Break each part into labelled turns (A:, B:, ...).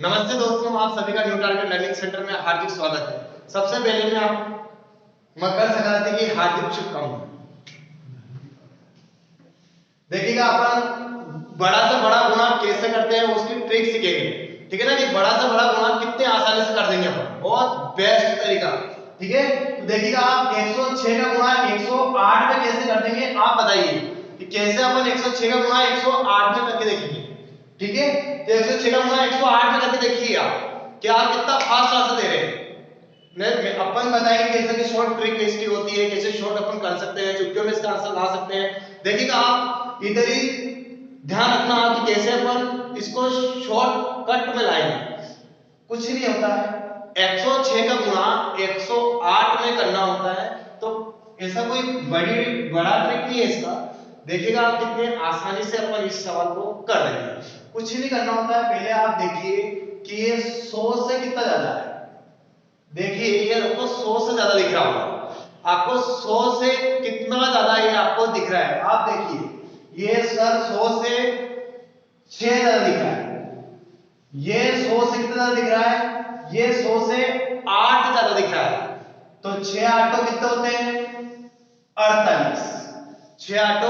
A: नमस्ते दोस्तों, आप सभी का न्यू टारगेट लर्निंग सेंटर में हार्दिक स्वागत है। सबसे पहले मैं आप मकर संक्रांति की हार्दिक शुभकामनाएं। देखिएगा अपन बड़ा से बड़ा गुणा कैसे करते हैं उसकी ट्रिक सीखेंगे। ठीक है ना, कि बड़ा से बड़ा गुणा कितने आसानी से कर देंगे अपन, बहुत बेस्ट तरीका। ठीक है, तो देखिएगा आप 106 का गुणा 108 में कैसे कर देंगे, आप बताइए कि कैसे अपन 106 का गुणा 108 में करके देखेंगे। ठीक है, तो 106 का गुणा 108 में करके देखिए आप कि आप कितना फास्ट आंसर दे रहे हैं। मैं अपन बताएंगे कैसे कि शॉर्ट ट्रिक इसकी होती है, कैसे शॉर्ट अपन कर सकते हैं, चुटकियों में इसका आंसर ला सकते हैं। देखिएगा आप इधर ही ध्यान रखना कि कैसे अपन इसको शॉर्टकट में लाएंगे। कुछ नहीं होता है, 106 का गुणा 108 में करना होता है, तो ऐसा कोई बड़ा ट्रिक नहीं है इसका। देखिएगा आप कितने आसानी से अपन इस सवाल को कर देंगे। कुछ नहीं करना होता है, पहले आप देखिए कि ये 100 से कितना ज्यादा है। देखिए ये आपको 100 से ज्यादा दिख रहा होगा, आपको 100 से कितना ज्यादा ये आपको दिख रहा है। आप देखिए ये सर 100 से 6 ज्यादा दिख रहा है, ये 100 से कितना ज्यादा दिख रहा है, ये 100 से 8 ज्यादा दिख रहा है। तो 6 8 कितने होते हैं, 48। 6 8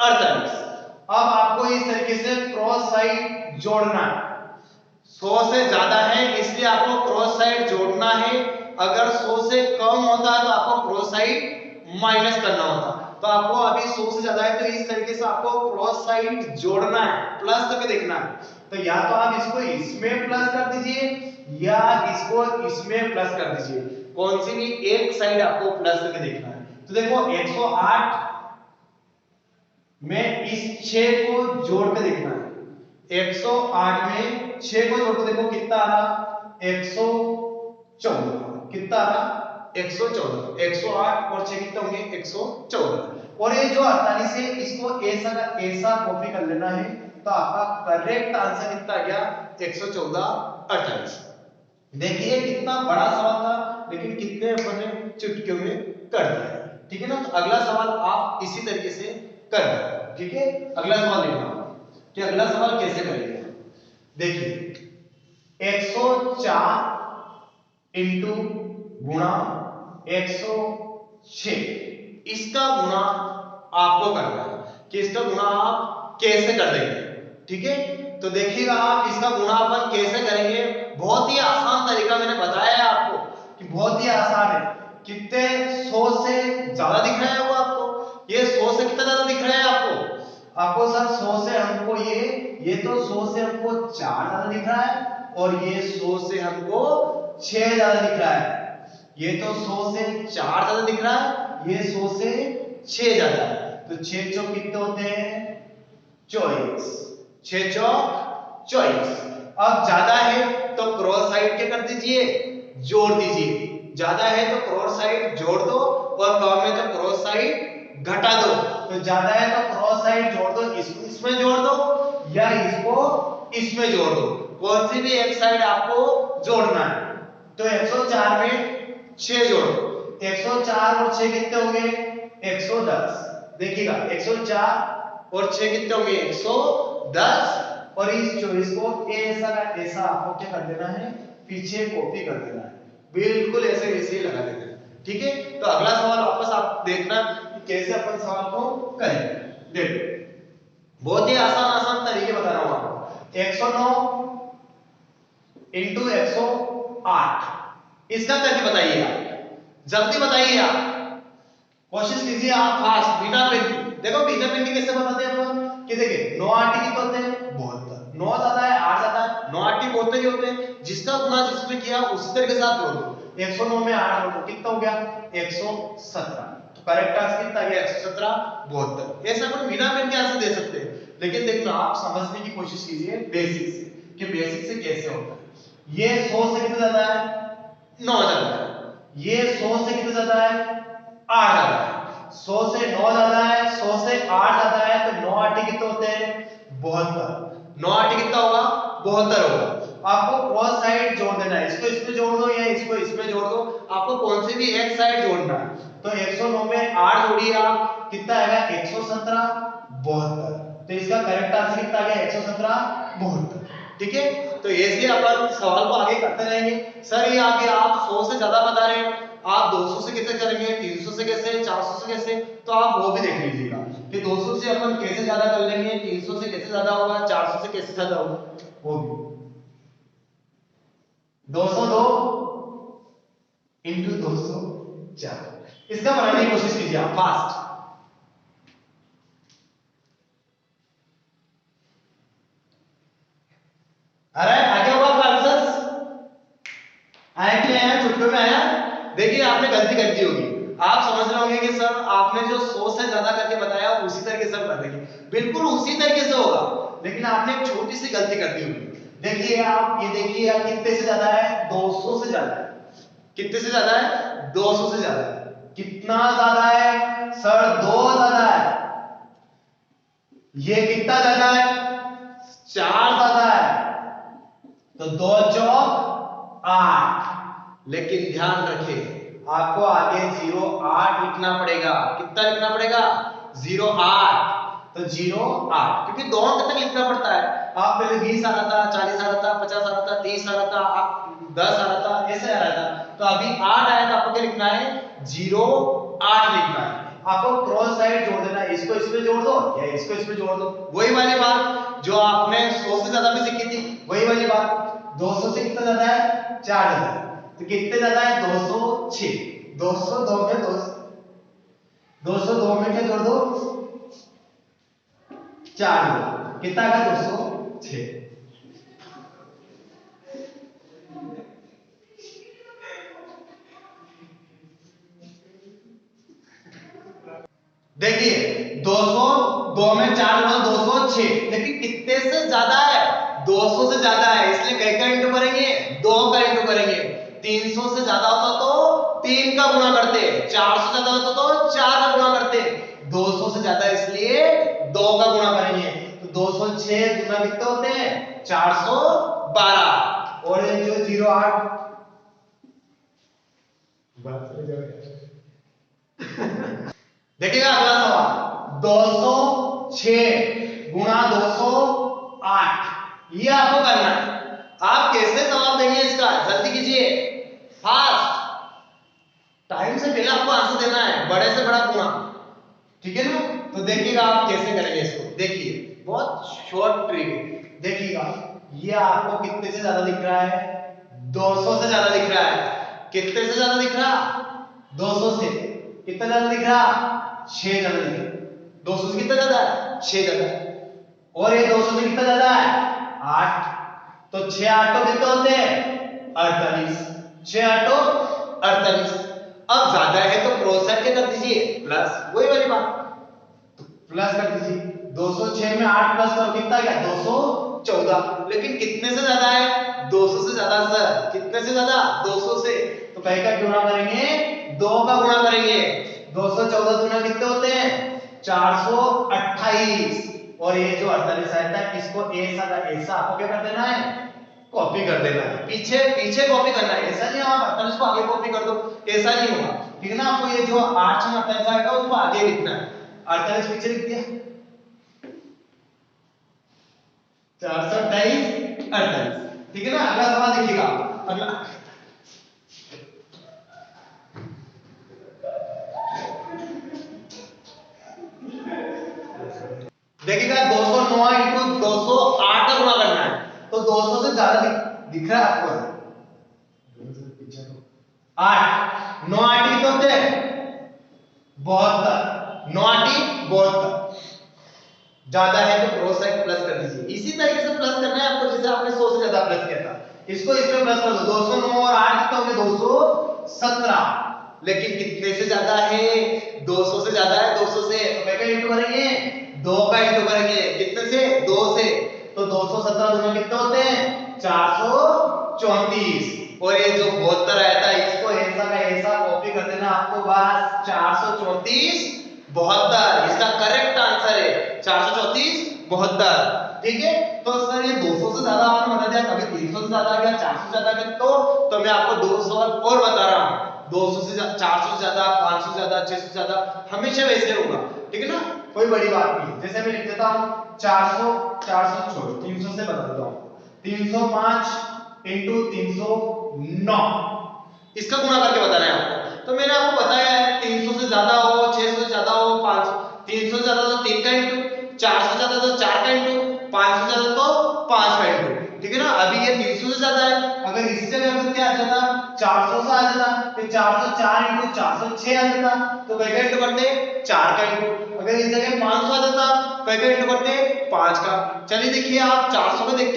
A: 48। अब आपको इस तरीके से क्रॉस साइड जोड़ना है। 100 से ज्यादा है इसलिए आपको क्रॉस साइड जोड़ना है, अगर 100 से कम होता है तो आपको क्रॉस साइड माइनस करना होता है। तो आपको अभी 100 से ज्यादा है तो इस तरीके से आपको क्रॉस साइड जोड़ना है, प्लस करके देखना है। तो या तो आप इसको इसमें प्लस कर दीजिए या इसको इसमें प्लस कर दीजिए, कौन सी भी एक साइड आपको प्लस करके देखना है। तो देखो 108 में इस 6 को जोड़ के देखना है। 108 में 6 को जोड़ के देखो कितना आ रहा, 114। कितना आ रहा, 114। 108 और 6 कितने होंगे, 114। और ये जो 48 है इसको ऐसा का ऐसा कॉपी कर लेना है, तो आपका करेक्ट आंसर कितना आ गया, 114 48। देखिए कितना बड़ा सवाल था, लेकिन कितने अपन ने चुटकियों में कर दिया। ठीक है ना, तो अगला सवाल आप इसी तरीके से कर दें। ठीक है, अगला सवाल देखना कि अगला सवाल कैसे करेंगे। देखिए 104 इंटू गुणा 106, इसका गुणा आपको करना है कि इसका गुणा आप कैसे कर देंगे। ठीक है, तो देखिएगा आप इसका गुणा अपन कैसे करेंगे, बहुत ही आसान तरीका मैंने बताया है आपको कि बहुत ही आसान है। कितने 100 से ज्यादा दिख रहा है वो आपको, ये 100 से कितना ज्यादा दिख रहा है आपको सर 100 से हमको ये तो 100 से हमको 4 ज्यादा दिख रहा है और ये 100 से हमको 6 ज्यादा दिख रहा है। ये तो 100 से 4 ज्यादा दिख रहा है, ये 100 से 6 ज्यादा है। तो 6 चौक कितने होते हैं, 24। 6 चौक 24। अब ज्यादा है तो क्रॉस साइड क्या कर दीजिए, जोड़ दीजिए। ज्यादा है तो क्रॉस साइड जोड़ दो और कम है तो क्रॉस साइड घटा दो। तो ज्यादा है तो क्रॉस साइड जोड़ दो, इसको इसमें जोड़ दो या इसको इसमें जोड़ दो, कौन सी भी एक साइड आपको जोड़ना है। तो 104 में 6 जोड़ो, 104 और 6 कितने होंगे, 110। देखिएगा 104 और 6 कितने होंगे, 110। और इस 24 को ऐसा का ऐसा आपको क्या कर देना है, पीछे कॉपी कर देना है, बिल्कुल ऐसे वैसे ही लगा देना है। ठीक है, तो अगला सवाल वापस आप देखना कि कैसे अपन सवाल को करेंगे। देखो बहुत ही आसान तरीके बता रहा हूं आपको। 109 इंटू 108, इसका करके बताइए आप, जल्दी बताइए आप, कोशिश कीजिए आप फास्ट, बिना पेन। देखो बिना पेन के कैसे बताते हैं अपन कि देखिए 9 8 कितने होते हैं, 72। 9 ज्यादा है 8 ज्यादा है, 9 8 बहुत ही होते हैं, जिसका गुना जिसमें किया उसी तरीके से आप जोड़ दो। 109 में 8 जोड़ो कितना हो गया, 117। तो करेक्ट आंसर कितना आ गया, 117 72। ऐसा अपन बिना पेन के आंसर दे सकते हैं, लेकिन देखना आप समझने की कोशिश कीजिए बेसिक से कि बेसिक से कैसे होता है। ये 100 से कितना ज्यादा है, 9 ज्यादा है। ये 100 से कितना ज्यादा है, 8 ज्यादा है। 100 से 9 ज्यादा है, 100 से 8 ज्यादा है, तो 9 8 कितने होते हैं, 72। 9 8 कितना होगा, 72 होगा। आपको क्रॉस साइड जोड़ देना है, इसको इसमें जोड़ दो या इसको इसमें जोड़ दो, आपको कौन सी भी एक साइड जोड़ना है। तो 109 में 8 जोड़िए आप, कितना आएगा, 117 72। तो इसका करेक्ट आंसर कितना आ गया, 117 72। ठीक है, तो ऐसे अपन सवाल को आगे करते रहेंगे। सर ये आगे आप 100 से ज्यादा बता रहे हैं, आप 200 से कैसे करेंगे, 300 से कैसे, 400 से कैसे, तो आप वो भी देख लीजिएगा कि 200 से अपन कैसे ज्यादा कर लेंगे, 300 से कैसे ज्यादा होगा, 400 से कैसे ज्यादा होगा, वो भी 202 इंटू 204 इसका बनाने की कोशिश कीजिए आप फास्ट। अरे आगे होगा आपका आंसर आया कि आया, छुट्टियों में आया। देखिए आपने गलती कर दी होगी, आप समझ रहे होंगे कि सर आपने जो 100 से ज्यादा करके बताया उसी तरीके से कर देंगे, बिल्कुल उसी तरीके से होगा, लेकिन आपने एक छोटी सी गलती कर दी होगी। देखिए आप ये देखिए आप कितने से ज्यादा है, 200 से ज्यादा है। कितने से ज्यादा है, 200 से ज्यादा है। कितना ज्यादा है सर, 2 ज्यादा है। ये कितना ज्यादा है, 4 ज्यादा है, तो 2 चौक 8। लेकिन ध्यान रखें आपको आगे 08 लिखना पड़ेगा। कितना लिखना पड़ेगा, 08, तो 08 क्योंकि 2 अंक तक लिखना पड़ता है। आप पहले 20 आ रहा था, 40 आ रहा था, 50 आ रहा था, 30 आ रहा था, 10 आ रहा था, ऐसे आ रहा था, तो अभी 8 आया तो आपको क्या लिखना है, 08 लिखना है। आपको क्रॉस साइड जोड़ देना है, इसको इसमें जोड़ दो या इसको इसमें जोड़ दो, वही वाली बात जो आपने 100 से ज्यादा में सीखी थी, वही वाली बात। 200 से कितना ज्यादा है, 4 ज्यादा है, तो कितने ज्यादा है, 206। 202 में 202 में क्या जोड़ दो, 4 जोड़, कितना का 206। देखिए 202 में 4 जोड़ा 206, लेकिन कितने से ज्यादा है, 200 से ज्यादा है, इसलिए कई का इंटू करेंगे, 2 का इंटू करेंगे। 300 से ज्यादा होता तो 3 का गुणा करते, 400 से ज्यादा होता तो 4 का गुणा करते, 200 से ज्यादा इसलिए 2 का गुणा करेंगे। तो 206 गुना कितने होते हैं, 412, और ये जो 08 देखिएगा अगला सवाल, 206 गुणा 208, ये आपको करना है। आप कैसे जवाब देंगे इसका, जल्दी कीजिए, फास्ट, टाइम से पहले आपको आंसर देना है, बड़े से बड़ा गुणा, ठीक है ना। तो देखिएगा आप कैसे करेंगे इसको, देखिए बहुत शॉर्ट ट्रिक है। देखिएगा ये आपको कितने से ज्यादा दिख रहा है, 200 से ज्यादा दिख रहा है। कितने से ज्यादा दिख रहा, 200 से। कितना ज्यादा दिख रहा, 6 ज्यादा दिख रहा। 200 से कितना ज्यादा है, 6 ज्यादा है, और ये 200 से कितना ज्यादा है, 8, तो 6 8 तो कितने होते हैं, 48, 6 8 48। अब ज्यादा है तो क्रॉस साइड क्या कर दीजिए, प्लस, वही वाली बात, तो प्लस कर दीजिए। 206 में 8 प्लस करो कितना गया, 214, लेकिन कितने से ज्यादा है, 200 से ज्यादा। सर कितने से ज्यादा, 200 से, तो कहीं का गुणा करेंगे, 2 का गुणा करेंगे। 214 गुना कितने होते हैं, 428, और ये जो 48 आया था इसको ऐसा का ऐसा आपको क्या कर देना है, कॉपी कर देना है, पीछे पीछे कॉपी करना है। ऐसा नहीं आप 48 को आगे कॉपी कर दो, ऐसा नहीं होगा, ठीक है ना। आपको ये जो 8 से 48 आएगा उसको आगे लिखना है, 48 पीछे लिख दिया, 428 48, ठीक है ना। अगला सवाल देखिएगा, अगला देखिएगा 209 इंटू 208 का गुणा करना है, तो 200 से ज्यादा दिख रहा है आपको, 8 9 8 कितने होते हैं, 72, 9 8 72, ज्यादा है तो क्रॉस साइड प्लस कर दीजिए। इसी तरीके से प्लस करना है आपको, जैसे आपने 100 से ज्यादा प्लस किया था, इसको इसमें प्लस कर दो। 209 और 8 कितने होंगे, 217, लेकिन कितने से ज्यादा है, 200 से ज्यादा है, 200 से, तो क्या इंटू करेंगे, 2 का इंटू करेंगे, कितने से, 2 से, तो 217 गुना कितने होते हैं, 434, और ये जो 72 आया था इसको ऐसा का ऐसा कॉपी कर देना आपको, बस 434 72, इसका करेक्ट आंसर है 434 72, ठीक है। तो सर ये 200 से ज्यादा आपने बता दिया, कभी 300 से ज्यादा आ गया, 400 से ज्यादा आ गया, तो मैं आपको 2 सवाल और बता रहा हूं, 200 से 400 से ज्यादा, 500 से ज्यादा, 600 से ज्यादा, हमेशा वैसे होगा, ठीक है ना, कोई बड़ी बात नहीं। जैसे मैं लिख देता हूं 400 400 छोड़ो 300 से बता देता हूं, 305 इंटू 309, इसका गुणा करके बताना है आपको। तो मैंने आपको बताया है 300 से ज्यादा हो, 600 से ज्यादा हो 5, 300 से ज्यादा तो 3 का इंटू, 400 से ज्यादा तो 4 का इंटू, 500 से ज्यादा तो 5 का इंटू, ठीक है ना। अभी ये 300 से ज्यादा है, अगर इस जगह पर क्या आ जाता 400 से आ जाता, तो 404 इंटू 406 आ जाता, तो कई का इंटू करते 4 का इंटू। अगर इस जगह 500 आ जाता, कई का इंटू करते 5 का। चलिए देखिए आप 400 को देख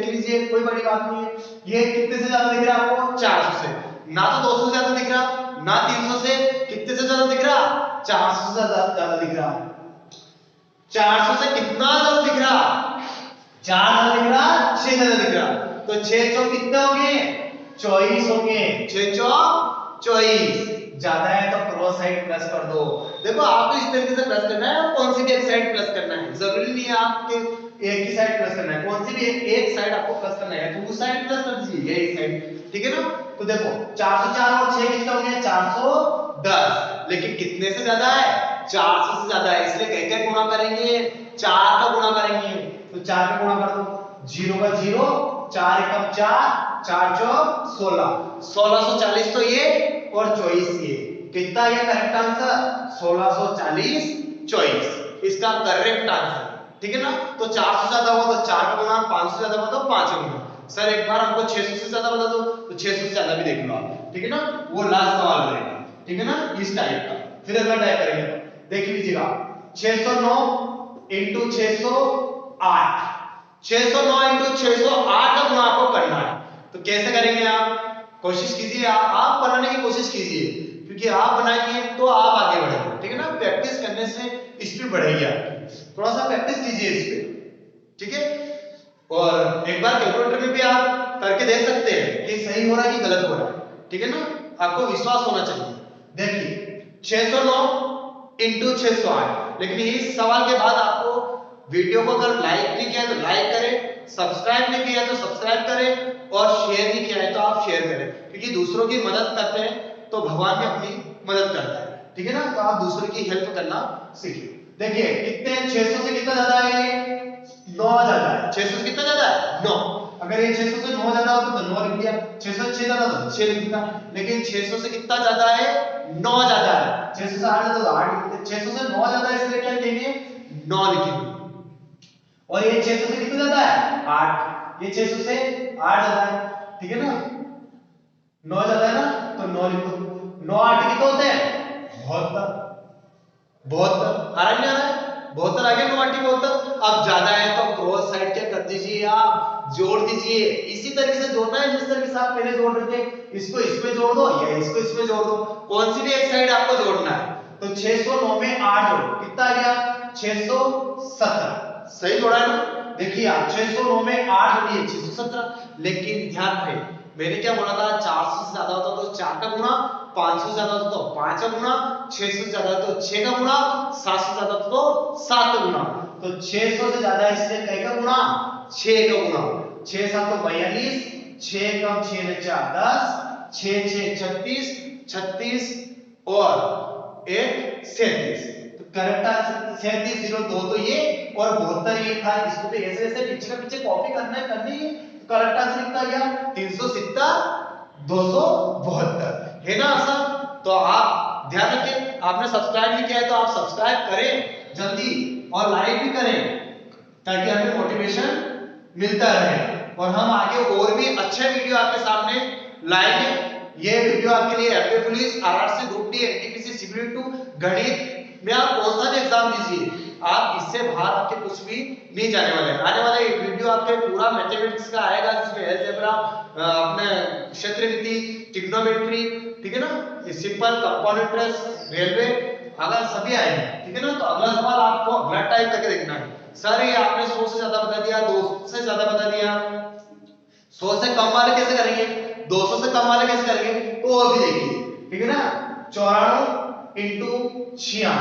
A: लीजिए, कोई बड़ी बात नहीं है। ये कितने से ज्यादा दिख रहा है आपको? 400 से, ना तो 200 से ज्यादा दिख रहा, ना 300 से, कितने से ज्यादा दिख रहा? 400 से ज्यादा दिख रहा। 400 से कितना ज्यादा दिख रहा? 4 ज्यादा दिख रहा, 6 ज्यादा दिख रहा। तो 600 कितने होंगे? 24 होंगे। 624 ज्यादा है तो क्रॉस साइड प्लस कर दो। देखो आपको इस तरीके से प्लस करना है, कौन सी भी एक साइड प्लस करना है, जरूरी नहीं है आपके एक ही साइड प्लस करना है, कौन सी भी एक साइड आपको प्लस करना है तो उस साइड प्लस कर दीजिए, ये इस साइड, ठीक है ना। तो देखो 404 और 6 कितना हो गया? 410, लेकिन कितने से ज्यादा है? 400 से ज्यादा है, इसलिए कह के गुणा करेंगे, 4 का गुणा करेंगे। तो 4 का गुणा कर दो, 0 का 0, 4 एकम 4, 4 चौक 16, 1640 तो ये और 24 ये, कितना ये करेक्ट आंसर? 1640 24, इसका करेक्ट आंसर, ठीक है ना। तो 400 ज्यादा हुआ तो 4 का गुणा, 500 ज्यादा हुआ तो 5 का गुणा। सर एक बार हमको 600 से ज्यादा बता दो, तो 600 से ज्यादा भी देख लो आप, ठीक है ना, वो लास्ट सवाल रहेगा, ठीक है ना, इस टाइप का। फिर अगला टाइप करेंगे, देख लीजिएगा 609 इंटू 608, 609 इंटू 608 का गुणा आपको करना है। तो कैसे करेंगे आप? कोशिश कीजिए, आप बनाने की कोशिश कीजिए, क्योंकि आप बनाएंगे तो आप आगे बढ़ेंगे, ठीक है ना। प्रैक्टिस करने से स्पीड बढ़ेगी आपकी, थोड़ा सा प्रैक्टिस कीजिए इस पे, ठीक है। और एक बार कैलकुलेटर में भी आप करके देख सकते हैं कि सही हो रहा है कि गलत हो रहा है, ठीक है ना, आपको विश्वास होना चाहिए। देखिए 609 इंटू 608, लेकिन इस सवाल के बाद आपको वीडियो को अगर लाइक नहीं किया तो लाइक करें, सब्सक्राइब नहीं किया तो सब्सक्राइब करें, और शेयर नहीं किया है तो आप शेयर करें, क्योंकि दूसरों की मदद करते हैं तो भगवान भी अपनी मदद करता है, ठीक है ना। तो आप दूसरों की हेल्प करना सीखिए। देखिए कितने, 600 से कितना ज्यादा है? 9 ज्यादा है। 600 से कितना ज्यादा है? 9। अगर ये 600 से 9 ज्यादा हो तो 9 लिख दिया, 600 से 6 ज्यादा तो 6 लिख दिया, लेकिन 600 से कितना ज्यादा है? 9 ज्यादा है। 600 से 8 ज्यादा तो 8 लिख दिया, 600 से 9 ज्यादा है, इसलिए क्या लिखेंगे? 9 लिखेंगे। और ये 600 से कितना ज्यादा है? 8। ये 600 से 8 ज्यादा है, ठीक है ना, 9 ज्यादा है ना, तो 9 लिखो। 9 8 कितने होते हैं? 72। 72 आ रहा है, 72 आ गया, 9 8 72। अब ज्यादा है तो क्रॉस साइड क्या कर दीजिए, आप जोड़ दीजिए। इसी तरीके से जोड़ना है जिस तरीके से आप पहले जोड़ रहे थे, इसको इसमें जोड़ दो या इसको इसमें जोड़ दो, कौन सी भी एक साइड आपको जोड़ना है। तो 609 में 8 जोड़ो, कितना आ गया? 617। सही जोड़ा है ना। देखिए आप 609 में 8 जोड़िए 617, लेकिन ध्यान रहे मैंने क्या बोला था, 400 से ज्यादा होता तो 4 का गुणा, 500 से ज्यादा होता तो 5 का गुणा, 600 से ज्यादा तो 6 का गुणा, 700 से ज्यादा तो 7 का गुणा। तो 600 से ज्यादा इसलिए कै का गुणा? 6 का गुणा। 6 7 तो 42, 6 कम 6 ने 4 10, 6 6 36, 36 और 1 37। तो करेक्ट आंसर 37 02 तो ये, और 72 ये था, इसको भी ऐसे ऐसे पीछे का पीछे कॉपी करना है, करनी है। करेक्ट आंसर कितना गया? 370 272 है ना आंसर। तो आप ध्यान रखें, आपने सब्सक्राइब नहीं किया है तो आप सब्सक्राइब करें जल्दी, और लाइक भी करें, ताकि हमें मोटिवेशन मिलता रहे और हम आगे और भी अच्छे वीडियो आपके सामने लाएंगे। ये वीडियो आपके लिए MP police, RRC group D, NTPC civil 2 गणित में आप कौन सा भी एग्जाम दीजिए, आप इससे बाहर आपके कुछ भी नहीं जाने वाले हैं। आने वाला एक वीडियो आपके पूरा मैथमेटिक्स का आएगा, जिसमें अलजेब्रा, अपने क्षेत्र नीति, ट्रिग्नोमेट्री, ठीक है ना, ये सिंपल, कंपाउंड इंटरेस्ट, रेलवे, अगर सभी आएंगे, ठीक है ना। तो अगला सवाल आपको अगला टाइप करके देखना है। सर ये आपने 100 से ज्यादा बता दिया, 200 से ज्यादा बता दिया, 100 से कम वाले कैसे करेंगे, 200 से कम वाले कैसे करेंगे, तो वो भी देखिए, ठीक है ना। 94 इंटू 96,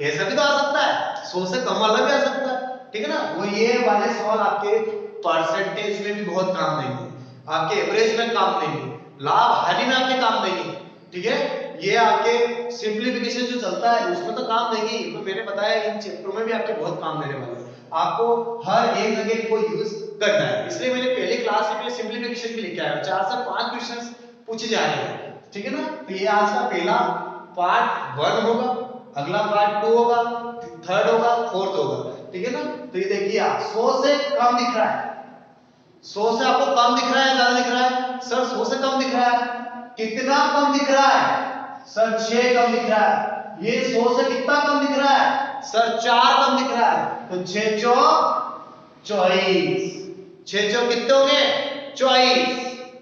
A: ऐसा भी तो आ सकता है, 100 से कम वाला भी आ सकता है, ठीक है ना। वो ये वाले सवाल आपके परसेंटेज में भी बहुत काम देंगे, आपके एवरेज में काम देंगे, लाभ हानि में आपके काम देंगे, ठीक है। ये आपके सिंपलीफिकेशन जो चलता है उसमें तो काम देंगे, तो मैंने बताया इन चैप्टरों में भी आपके बहुत काम देने वाले हैं। आपको हर एक जगह को यूज करना है। इसलिए मैंने पहले क्लास में सिंपलीफिकेशन भी लेके आया, 4 से 5 क्वेश्चंस पूछे जा रहे हैं, ठीक है ना। तो ये आज का पहला पार्ट 1 होगा, अगला पार्ट 2 होगा, थर्ड होगा, फोर्थ होगा, ठीक है ना। तो ये देखिए आप 100 से कम दिख रहा है, 100 से आपको कम दिख रहा है, ज्यादा दिख रहा है? सर 100 से कम दिख रहा है। कितना कम दिख रहा है? सर 6 कम दिख रहा है। ये 100 से कितना कम दिख रहा है? सर 4 कम दिख रहा है। तो 6 चौक 24, 6 चौक कितने हो गए? 24।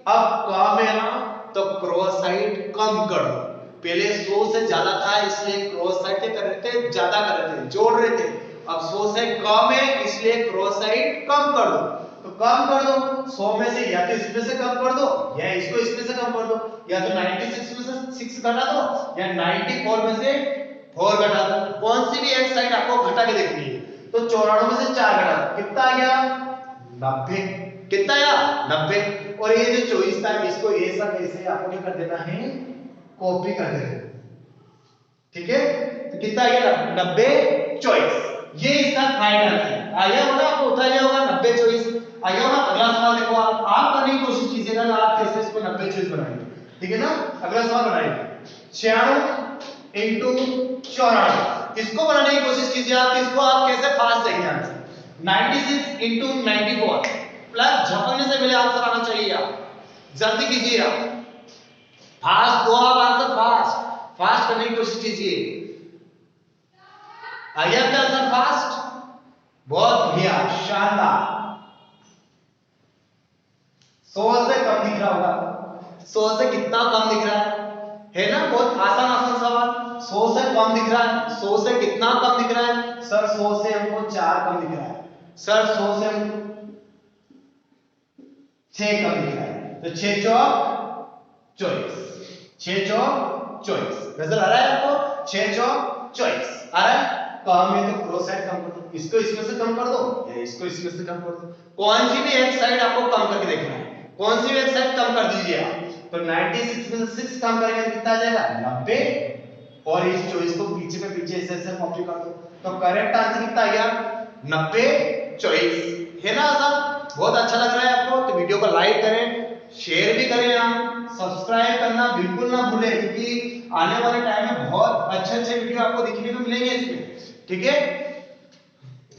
A: अब काम है ना, तो क्रॉस साइड कम कर दो। पहले 100 से ज्यादा था इसलिए क्रॉस साइड क्या कर रहे थे? ज्यादा कर रहे थे, जोड़ रहे थे। अब 100 से कम है इसलिए क्रॉस साइड कम कर दो। तो कम कर दो, 100 में से या तो इसमें से कम कर दो या इसको इसमें से कम कर दो, या तो 96 में से 6 घटा दो या 94 में से 4 घटा दो। कौन सी भी एक साइड आपको घटा के देखनी है। तो 94 में से 4 घटा दो, कितना आ गया? 90। कितना आया? 90। और ये जो 24 था इसको ऐसा कैसे आपको क्या कर देना है? कॉपी कर देना, ठीक है। तो कितना आ गया? 90 24। ये इसका राइट आंसर आया होगा, आपको उठा लिया होगा 90 24 आया होगा। अगला सवाल देखो, आप करने की कोशिश कीजिएगा ना, आप कैसे इसको 90 24 बनाएंगे, ठीक है ना। अगला सवाल बनाइए 96 into 94। इसको बनाने की कोशिश कीजिए आप, इसको आप कैसे फास्ट देंगे आंसर। 96 into 94 प्लस झपकने से पहले आंसर आना चाहिए, आप जल्दी कीजिए, आप फास्ट दो, आप आंसर फास्ट करने की कोशिश कीजिए। आइए आपका आंसर फास्ट, बहुत बढ़िया, शानदार। 100 से कम दिख रहा होगा, 100 से कितना कम दिख रहा है ना। बहुत आसान सवाल। 100 से कम दिख रहा है, 100 से कितना कम दिख रहा है? सर 100 से हमको 4 कम दिख रहा है। सर 100 से हमको 6 कम दिख रहा है। तो 6 चौक 24, 6 चौक 24 नजर आ रहा है आपको? 6 चौक 24 आ रहा है। कम है तो क्रॉस साइड कम कर दो, इसको इसमें से कम कर दो या इसको इसमें से कम कर दो। कौन सी भी एक साइड आपको कम करके देखना है, कौन सी भी एक साइड कम कर दीजिए आप। तो 96 में से 6 कम करेंगे तो कितना आ जाएगा? 90। और इस 24 को पीछे पे पीछे ऐसे कॉपी कर दो। तो करेक्ट आंसर कितना आ गया? 90 24 है ना। आसान, बहुत अच्छा लग रहा है आपको तो वीडियो को लाइक करें, शेयर भी करें, आप सब्सक्राइब करना बिल्कुल ना भूलें, क्योंकि आने वाले टाइम में बहुत अच्छे वीडियो आपको देखने को मिलेंगे इसमें, ठीक है।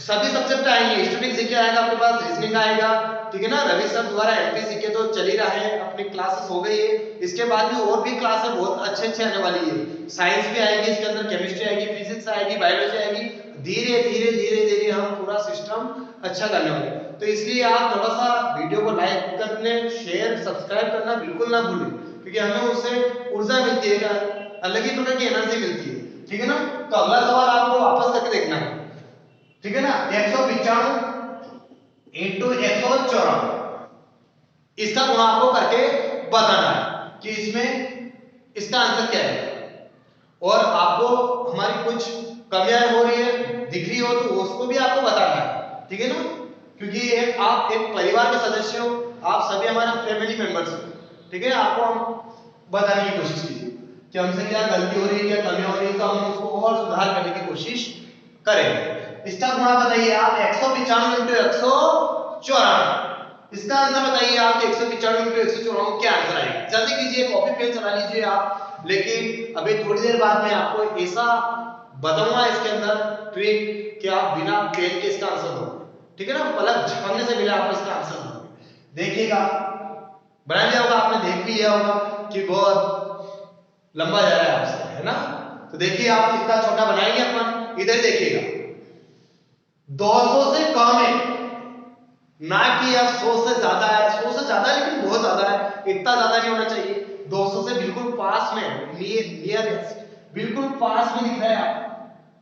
A: सभी सब्जेक्ट आएंगे, स्टूडेंट सीखे आएगा आपके पास, रीजनिंग आएगा, ठीक है ना। रवि सर द्वारा एमपी सीखे तो चल ही रहा है, अपनी क्लासेस हो गई है। इसके बाद भी और भी क्लासेस बहुत अच्छे आने वाली है। साइंस भी आएगी इसके अंदर, केमिस्ट्री आएगी, फिजिक्स आएगी, बायोलॉजी आएगी। धीरे धीरे हम पूरा सिस्टम अच्छा करने वाले। तो इसलिए आप थोड़ा सा वीडियो को लाइक करने, शेयर, सब्सक्राइब करना बिल्कुल ना भूलें, क्योंकि हमें उससे ऊर्जा मिलती है, अलग ही प्रकार की एनर्जी मिलती है, ठीक है ना। तो अगला सवाल आपको वापस करके देखना है, ठीक है ना। 195 into 194 इसका गुणा आपको करके बताना है कि इसमें इसका आंसर क्या है। और आपको हमारी कुछ कमियां हो रही है, दिख रही हो तो उसको भी आपको बताना है, ठीक है ना। क्योंकि आप एक परिवार के सदस्य हो, आप सभी हमारे फैमिली मेंबर्स हो, ठीक है। आपको हम बताने की कोशिश कीजिए कि हमसे क्या गलती हो रही है, क्या कमियां हो रही है, तो हम उसको और सुधार करने की कोशिश करेंगे। इसका गुणा बताइए आप 195 into 194। इसका आंसर बताइए आप 195 into 194 क्या आंसर आएगा। जल्दी कीजिए, कॉपी पेन चला लीजिए आप। लेकिन अभी थोड़ी देर बाद में आपको ऐसा बताऊंगा इसके अंदर ट्रिक कि आप बिना पेन के इसका आंसर दो, ठीक है ना। पलक झपकने से पहले आप इसका आंसर दो। देखिएगा, बना लिया होगा आपने, देख भी लिया होगा कि बहुत लंबा जा रहा है आपसे, है ना। तो देखिए आप कितना छोटा बनाएंगे अपन, इधर देखिएगा 200 से कम है ना कि यार 100 से ज्यादा है। 100 से ज्यादा है लेकिन बहुत ज्यादा है, इतना ज्यादा नहीं होना चाहिए। 200 से बिल्कुल पास में, नियरेस्ट, बिल्कुल पास में दिख रहा है आप,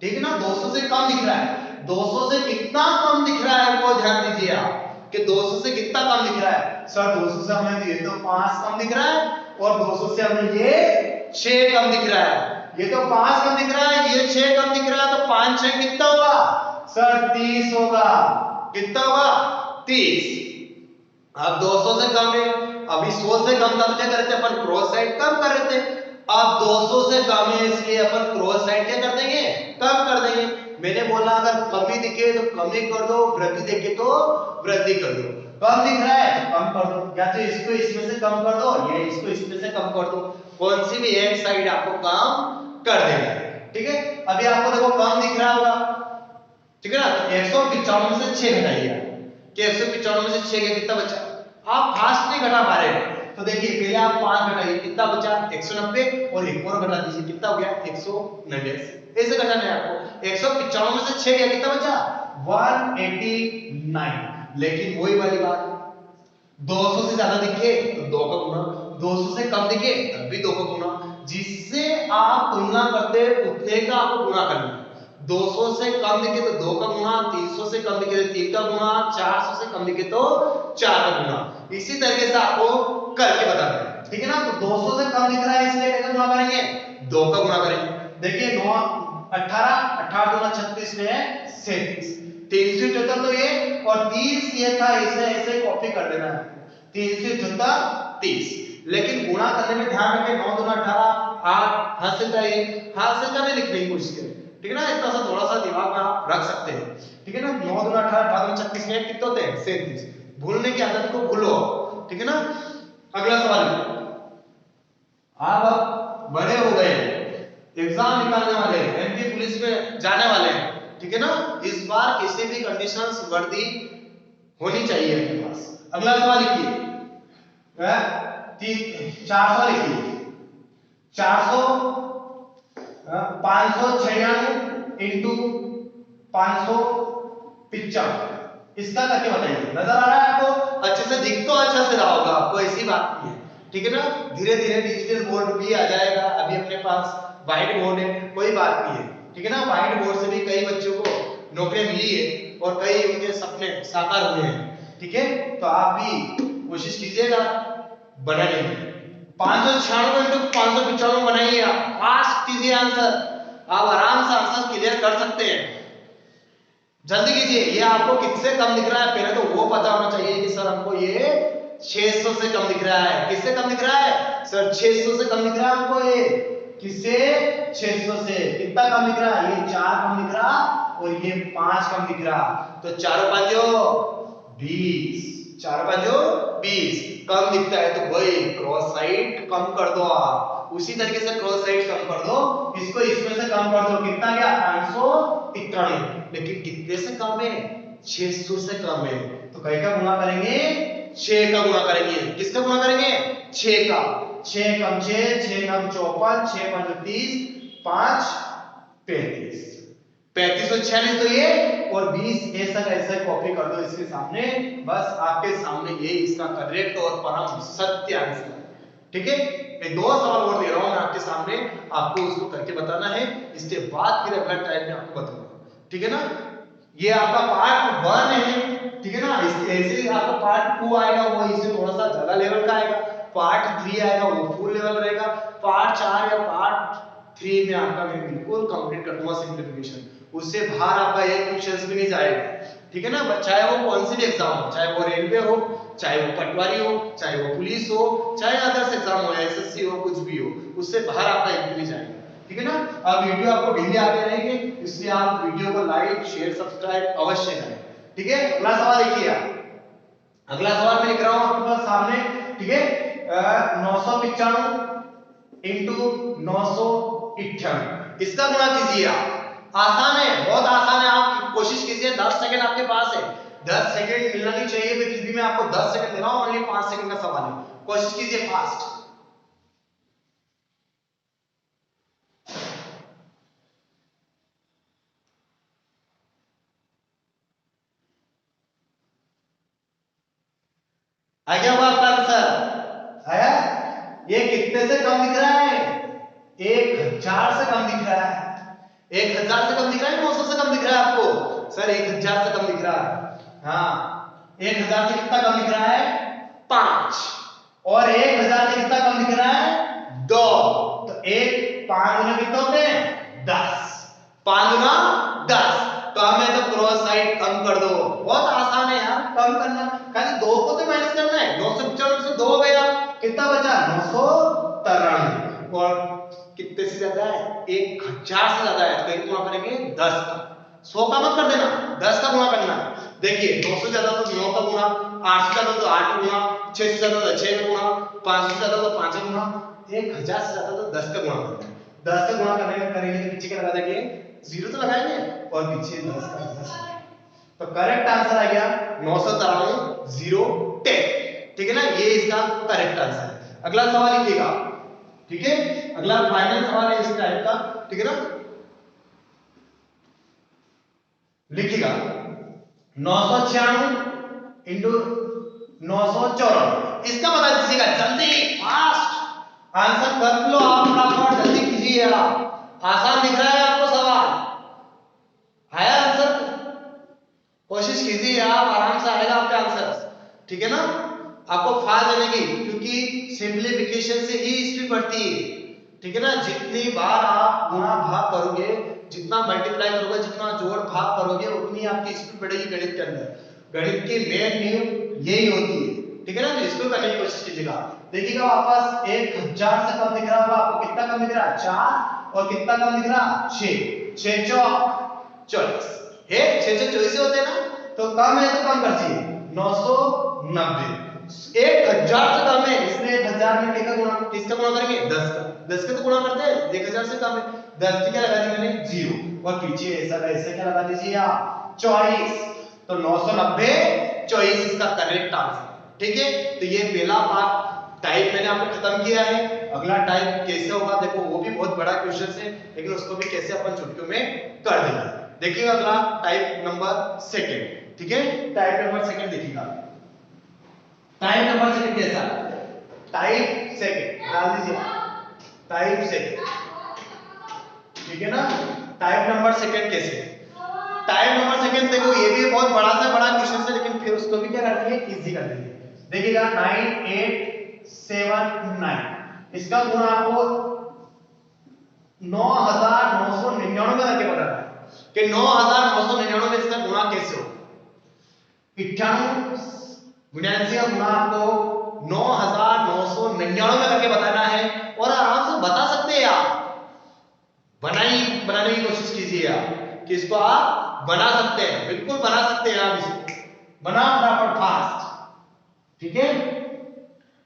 A: ठीक है ना। 200 से कम दिख रहा है। 200 से कितना कम दिख रहा है वो ध्यान दीजिए आप कि 200 से कितना कम दिख रहा है। सर 200 से हमें ये तो 5 कम दिख रहा है और 200 से हमें ये 6 कम दिख रहा है। ये तो 5 कम दिख रहा है, ये 6 कम दिख रहा है, तो 5 6 कितना होगा? सर 30 होगा। कितना होगा? 30। अब 200 से कम है, अभी 100 से कम तब क्या करते अपन? क्रॉस साइड कम कर रहे थे। अब 200 से कम है इसलिए अपन क्रॉस साइड क्या कर देंगे? कम कर देंगे। मैंने बोला अगर कमी दिखे तो कमी कर दो, वृद्धि दिखे तो वृद्धि कर दो। कम दिख रहा है तो कम कर दो, या तो इसको इसमें से कम कर दो या इसको इसमें से कम कर दो, कौन सी भी एक साइड आपको कम कर देना है। ठीक है, अभी आपको देखो कम दिख रहा होगा, ठीक है ना, तो 195 में से 6 घटाइए कि 195 में से 6 गया कितना बचा, आप फास्ट नहीं घटा पा रहे, तो देखिए पहले आप 5 घटाइए कितना बचा 190 और एक और घटा दीजिए कितना हो गया 190, ऐसे घटाना है आपको। 195 में से 6 गया कितना बचा 189, लेकिन वही वाली बात 200 से ज्यादा दिखे तो 2 का गुना, 200 से कम दिखे तब भी 2 का गुना, जिससे आप तुलना करते हैं उतने का आपको गुना करना है। 200 से कम दिखे तो 2 का गुना, 300 से कम दिखे तो 3 का गुना, 400 से कम दिखे तो 4 का गुना, इसी तरीके से आपको करके बताना है। ठीक है ना, तो 200 से कम दिख रहा है इसलिए क्या गुना करेंगे 2 का गुना करेंगे। देखिए 9 18 18 दूना 36 में है 37, 374 तो ये और 30 ये था, इसे ऐसे कॉपी कर देना है 374 30, लेकिन गुणा करने में ध्यान रखें 9 दूना 18 8 हाथ से चाहिए, हाथ से नहीं लिखने की कोशिश करें, ठीक है ना, इतना सा थोड़ा सा दिमाग में आप रख सकते हैं। ठीक है ना, 9 दूना 18 18 दूना 36 में कितने होते हैं 37, भूलने की आदत को भूलो। ठीक है ना, अगला सवाल, आप बड़े हो गए, एग्जाम निकालने वाले हैं, एमपी पुलिस में जाने वाले हैं, ठीक है ना, इस बार किसी भी कंडीशंस वर्दी होनी चाहिए आपके पास। अगला सवाल लिखिए 400 लिखिए 400 596 इंटू 595, इसका करके बताइए। नजर आ रहा है आपको, अच्छे से दिख तो अच्छा से रहा होगा आपको, ऐसी बात नहीं है। ठीक है ना, धीरे धीरे डिजिटल बोर्ड भी आ जाएगा, अभी अपने पास व्हाइट बोर्ड है, कोई बात नहीं है। ठीक है ना, व्हाइट बोर्ड से भी कई बच्चों को नौकरी मिली है और कई उनके सपने साकार हुए हैं। ठीक है, तो आप भी कोशिश कीजिएगा बनाने की। 596 इंटू 595 बनाइए, आप फास्ट कीजिए आंसर, आप आराम से आंसर क्लियर कर सकते हैं, जल्दी कीजिए। ये आपको किससे कम दिख रहा है पहले तो वो पता होना चाहिए कि सर हमको ये 600 से कम दिख रहा है, किससे कम दिख रहा है सर 600 से कम दिख रहा है हमको, ये किससे 600 से कितना कम दिख रहा है, ये 4 कम दिख रहा और ये 5 कम दिख रहा, तो 4 5 20, 4 5 20 कम दिखता है, तो वही क्रॉस साइड कम कर दो आप, उसी तरीके से क्रॉस साइड कम कर दो, इसको इसमें से कम कर दो, कितना गया 593, लेकिन कितने से कम है 600 से कम है, तो कई का गुणा करेंगे 6 का गुणा करेंगे, किसका गुणा करेंगे 6 का, 6 कम 6 6 9 54 6 5 30 5 35 3546 तो ये और 20 ऐसा ऐसा कॉपी कर दो इसके सामने, बस आपके सामने ये इसका करेक्ट और परम सत्य आंसर। ठीक है, मैं 2 सवाल और दे रहा हूं मैं आपके सामने, आपको उसको करके बताना है, इसके बाद फिर अगला टाइम में आपको बताऊंगा। ठीक है ना, ये आपका पार्ट 1 है। ठीक है ना, ऐसे ही आपका पार्ट 2 आएगा, वो इससे थोड़ा सा ज्यादा लेवल का आएगा, पार्ट 3 आएगा वो फुल लेवल रहेगा, पार्ट 4 या पार्ट 3 में आपका मैं बिल्कुल कंप्लीट कर दूंगा सिंपलीफिकेशन, उससे बाहर आपका एक क्वेश्चंस भी नहीं जाएगा। ठीक है ना, चाहे वो कौन सी भी एग्जाम हो, चाहे वो रेलवे हो, चाहे वो पटवारी हो, चाहे वो पुलिस हो, चाहे अदर्स एग्जाम हो, एसएससी हो, कुछ भी हो, उससे बाहर आपका एक भी नहीं जाएगा। ठीक है ना, अब वीडियो आपको डेली आते रहेंगे, इसलिए आप वीडियो को लाइक शेयर सब्सक्राइब अवश्य करें। ठीक है, अगला सवाल देखिए, अगला सवाल मैं लिख रहा हूं आपके पास सामने। ठीक है, 995 इंटू 998, इसका गुणा कीजिए आप, आसान है, बहुत आसान है, आप कोशिश कीजिए, 10 सेकंड आपके पास है, 10 सेकंड मिलना नहीं चाहिए, फिर भी मैं आपको 10 सेकंड दे रहा हूं, ओनली 5 सेकंड का सवाल है, कोशिश कीजिए फास्ट। आ गया होगा आपका आंसर, आया? ये कितने से कम दिख रहा है 1000 से कम दिख रहा है, 1000 से कम दिख रहा है 900 से कम दिख रहा है आपको सर, 1000 से कम दिख रहा है, हाँ 1000 से कितना कम दिख रहा है 5, और 1000 से कितना कम दिख रहा है 2, तो 5 गुना कितने होते हैं 10, 5 गुना 10, कम है तो क्रॉस साइड कम कर दो, बहुत आसान है यार कम करना, खाली 2 को तो माइनस करना है, 995 से 2 गया, कितना बचा 993, और कितने से ज्यादा है 1000 से ज्यादा है, तो गुणा करेंगे 10 का, 100 का मत कर देना, 10 का गुणा करना है, देखिए 9 से ज्यादा तो 9 का गुणा, 8 से ज्यादा तो 8 का गुणा, 6 से ज्यादा तो 6 का गुणा, 5 से ज्यादा तो 5 का गुणा, 1000 से ज्यादा तो 10 का गुणा करना है। 10 का गुणा करने का करेंगे तो पीछे क्या लगा देंगे, 0 तो लगाएंगे और पीछे 10 का 10। तो करेक्ट आंसर आ गया 993 ठीक है ना, ये इसका करेक्ट आंसर है। अगला सवाल लिखिएगा, ठीक है, अगला फाइनल सवाल है इस टाइप का, ठीक है ना, लिखिएगा 996 इंटू 994, इसका बता दीजिएगा जल्दी, फास्ट आंसर कर लो आप, फटाफट जल्दी कीजिए आप, आसान दिख रहा है आपको सवाल, आया आंसर, कोशिश कीजिए आप, आराम से आएगा आपका आंसर, ठीक है ना, आपको फास्ट देने की, क्योंकि सिंप्लीफिकेशन से ही स्पीड बढ़ती है, ठीक है ना, जितनी बार आप गुणा भाग करोगे, जितना मल्टीप्लाई करोगे, जितना जोड़ भाग करोगे, उतनी आपकी स्पीड बढ़ेगी गणित के अंदर, गणित की मेन नींव यही होती है, ठीक है ना, तो इसको करने की कोशिश कीजिएगा। देखिएगा वापस 1000 से कम दिख रहा होगा आपको, कितना कम दिख रहा है 4, और कितना कम दिख रहा 6, 6 चौक 24 है, 6 6 24 होते हैं ना, तो कम है तो कम कर दीजिए 990, 1000 से कम है, इसलिए 1000 में किसका गुणा करेंगे 10 का, 10 का तो गुणा करते हैं, 1000 से कम है, 10 की क्या लगा दी मैंने 0, और पीछे ऐसा का ऐसा क्या लगा दीजिए आप 24, तो 990 24 इसका करेक्ट आंसर, ठीक है। तो ये पहला पार्ट टाइप मैंने आपको खत्म किया है, अगला टाइप कैसे होगा देखो, वो भी बहुत बड़ा क्वेश्चन है, लेकिन उसको भी कैसे अपन चुटकियों में कर देंगे। देखिएगा अगला टाइप नंबर सेकंड, ठीक है, टाइप नंबर सेकंड देखिएगा, टाइप नंबर सेकंड कैसा, टाइप सेकंड डाल दीजिए, टाइप सेकंड, ठीक है ना, टाइप नंबर सेकंड कैसे, टाइप नंबर सेकंड देखो ये भी बहुत बड़ा से बड़ा क्वेश्चन है, लेकिन फिर उसको भी क्या कर देंगे इजी कर देंगे। देखिएगा 9879, इसका गुणा आपको 9999 करके बताना है कि 9999 इसका गुणा कैसे हो, 98 79 का गुणा आपको 9999 करके बताना है, और आराम से बता सकते हैं आप, बनाने की कोशिश कीजिए आप कि इसको आप बना सकते हैं, बिल्कुल बना सकते हैं आप, इसको बना फटाफट फास्ट, ठीक है,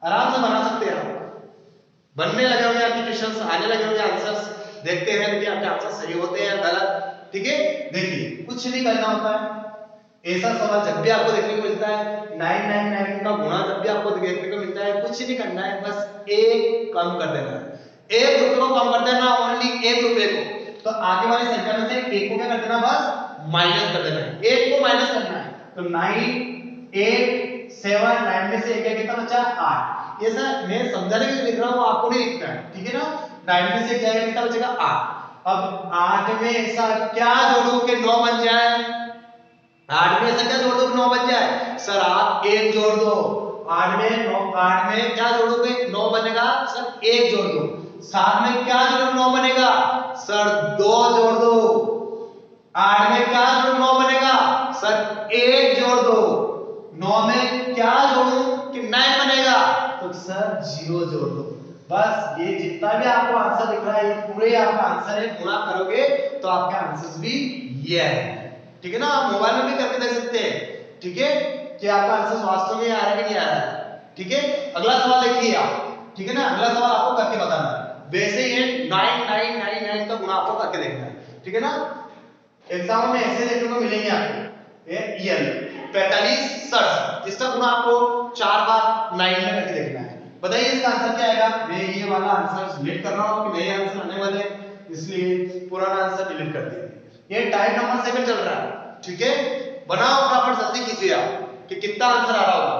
A: आराम से बना सकते हैं आप, बनने लगे होंगे आपके क्वेश्चंस, आने लगे होंगे आंसर्स, देखते हैं कि आपके आंसर सही होते हैं या गलत, ठीक है। देखिए कुछ नहीं करना होता है, ऐसा सवाल जब भी आपको देखने को मिलता है 999 का गुणा जब भी आपको देखने को मिलता है, कुछ नहीं करना है, बस एक कम कर देना है, 1 रुपए को कम कर देना, ओनली 1 रुपए को, तो आगे वाली संख्या में से 1 को क्या कर देना, बस माइनस कर देना है, 1 को माइनस करना है, तो 9879 में से 1 कितना बचा 8, ये सर मैं समझाने के लिए लिख रहा हूं, आपको नहीं लिखना है, ठीक है ना, 9 में से 1 जाएगा कितना बचेगा 8, अब 8 में ऐसा क्या जोड़ूं कि 9 बन जाए, 8 में ऐसा क्या जोड़ दो 9 बन जाए, सर आप 1 जोड़ दो, 8 में 9, 8 में क्या जोड़ोगे 9 बनेगा, सर 1 जोड़ दो, 7 में क्या जोड़ो 9 बनेगा, सर 2 जोड़ दो, 8 में क्या जोड़ो 9 बनेगा, सर 1 जोड़ दो, 9 में क्या जोड़ूं कि 9 बनेगा, तो सर 0 जोड़ दो, बस ये जितना भी आपको आंसर दिख रहा है ये पूरे आपका आंसर है, गुणा करोगे तो आपके आंसर्स भी ये है, ठीक है ना, आप मोबाइल में भी करके देख सकते हैं, ठीक है, कि आपका आंसर वास्तव में आ रहा है कि नहीं आ रहा है, ठीक है। अगला सवाल देखिए आप, ठीक है ना, अगला सवाल आपको करके बताना है, वैसे ही 9999 का गुणा आपको करके देखना है, ठीक है ना, एग्जाम में ऐसे देखने को मिलेंगे आपको, ये 45 60, इसका गुणा आपको 4 बार 9 में करके देखना है, बताइए इसका आंसर क्या आएगा, मैं ये वाला आंसर डिलीट कर रहा हूं कि नए आंसर आने वाले हैं, इसलिए पुराना आंसर डिलीट कर दिया, ये टाइप नंबर सेकंड चल रहा है, ठीक है, बनाओ फटाफट जल्दी कीजिए आप कि कितना आंसर आ रहा होगा,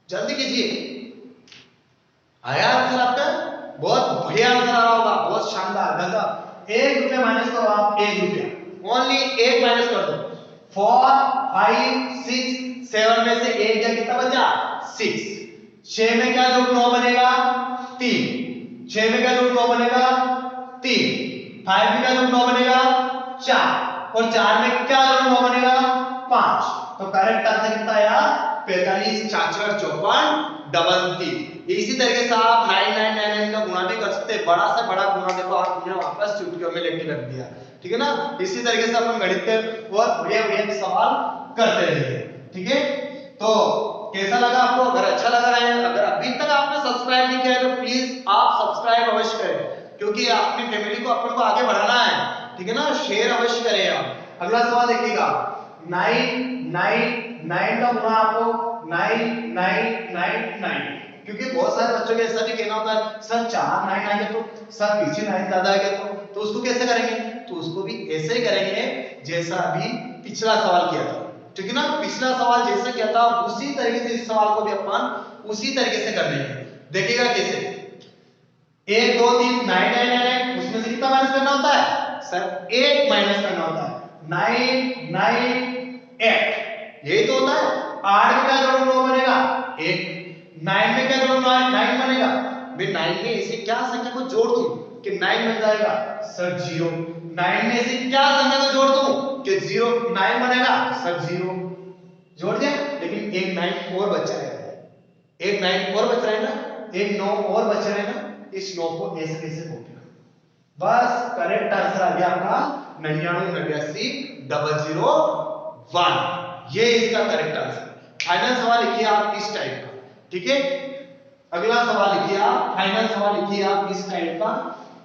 A: जल्दी कीजिए, आया आंसर आपका, बहुत बढ़िया आंसर आ रहा होगा, बहुत शानदार, गजब, 1 रुपया माइनस करो आप, 1 रुपया, ओनली 1 माइनस कर दो, 4 5 6 7 में से 1 गया कितना बचा 6, 6 में क्या जोड़ 9 बनेगा 3, 6 में क्या जोड़ 9 बनेगा 3, 5 में क्या जोड़ 9 बनेगा 4, और 4 में क्या जोड़ 9 बनेगा 5, तो करेक्ट आंसर कितना आया 45 4 4 54 33। इसी तरीके से आप 9999 का गुणा भी कर सकते हैं, बड़ा से बड़ा गुणा देखो आपने वापस चुटकियों में लेके रख दिया, ठीक है ना, इसी तरीके से अपन गणित के और बढ़िया बढ़िया सवाल करते रहिए। ठीक है, तो कैसा लगा आपको? अगर अच्छा लगा है, अगर अभी तक आपने सब्सक्राइब नहीं किया है तो प्लीज आप सब्सक्राइब अवश्य करें, क्योंकि अपनी फैमिली को अपन को आगे बढ़ाना है। ठीक है ना, शेयर अवश्य करें आप। अगला सवाल देखिएगा, 9 का गुणा आपको 9 क्योंकि बहुत सारे बच्चों के ऐसा भी कहना होता है सर 4 9 आ गया तो सर पीछे 9 ज्यादा आ गया तो उसको कैसे करेंगे? तो उसको भी ऐसे ही करेंगे जैसा अभी पिछला सवाल किया था। ठीक है ना, पिछला सवाल जैसे किया था उसी तरीके से इस सवाल को भी अपन उसी तरीके से कर देंगे। देखिएगा कैसे, 1 2 3 9 9 9 उसमें से कितना माइनस करना होता है सर? 8 माइनस करना होता है। 9 9 8 यही तो होता है। 8 में क्या जोड़ो 9 बनेगा 1, 9 में क्या जोड़ो 9 बनेगा। मैं 9 में ऐसे क्या संख्या को जोड़ दूं कि 9 बन जाएगा सर 0। 9 में ऐसे क्या संख्या को जोड़ दूं कि 0 9 बनेगा सर 0। जोड़ दिया, लेकिन एक 9 और बचा है, एक 9 और बच रहा है ना, एक 9 और बच रहा है ना, इस 9 को ऐसे कैसे कॉपी करो। बस करेक्ट आंसर आ गया आपका 99,001। ये इसका करेक्ट आंसर। फाइनल सवाल लिखिए आप इस टाइप का। ठीक है, अगला सवाल लिखिए आप, फाइनल सवाल लिखिए आप इस टाइप का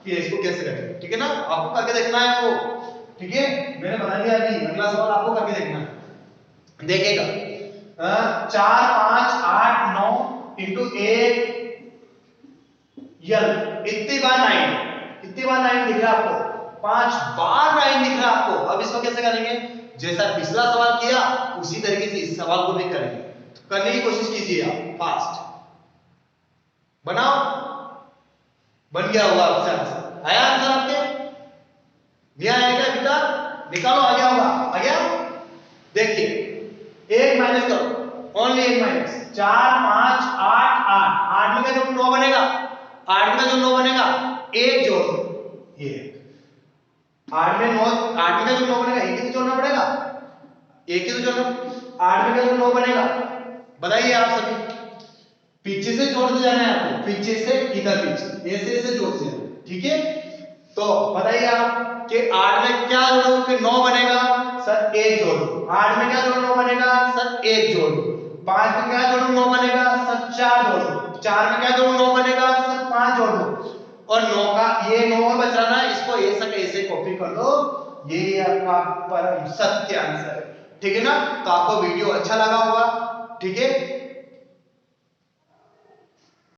A: कि इसको कैसे करें। ठीक है ना, आपको करके देखना है वो। ठीक है, मैंने बता दिया अभी, अगला सवाल आपको करके देखना है। देखिएगा 4 5 8 9 इंटू 1 यल इतनी बार 9 दिख रहा है आपको, 5 बार 9 दिख रहा है आपको। अब इसको कैसे करेंगे? जैसा पिछला सवाल किया उसी तरीके से इस सवाल को भी करेंगे। तो करने की कोशिश कीजिए आप, फास्ट बनाओ। बन गया होगा आपका आंसर। आया आंसर आपके? नहीं आएगा बेटा, निकालो, आ गया होगा। आ गया? देखिए 1 माइनस करो, ओनली 1 माइनस। 4 5 8 8 में क्या जोड़ 9 बनेगा, 8 में जो 9 बनेगा 1 जोड़ दो, ये 8 में 9, 8 में क्या जो 9 बनेगा 1 ही तो जोड़ना पड़ेगा, 1 ही तो जोड़ना। 8 में क्या जो 9 बनेगा बताइए आप सभी। पीछे से जोड़ते जाना है आपको, पीछे से इधर पीछे ऐसे ऐसे जोड़ते जाना। ठीक है, तो बताइए आप कि 8 में क्या जोड़ो कि 9 बनेगा सर 1 जोड़ दो। 8 में क्या जोड़ो 9 बनेगा सर 1 जोड़ दो। 5 में क्या जोड़ो 9 बनेगा सर 4 जोड़ दो। 4 में क्या जोड़ो 9 बनेगा सर 5 जोड़ दो। और 9 का ये 9 और बच रहा है, इसको ऐसा कैसे कॉपी कर लो, ये आपका परम सत्य आंसर है। ठीक है ना, तो आपको वीडियो अच्छा लगा होगा। ठीक है,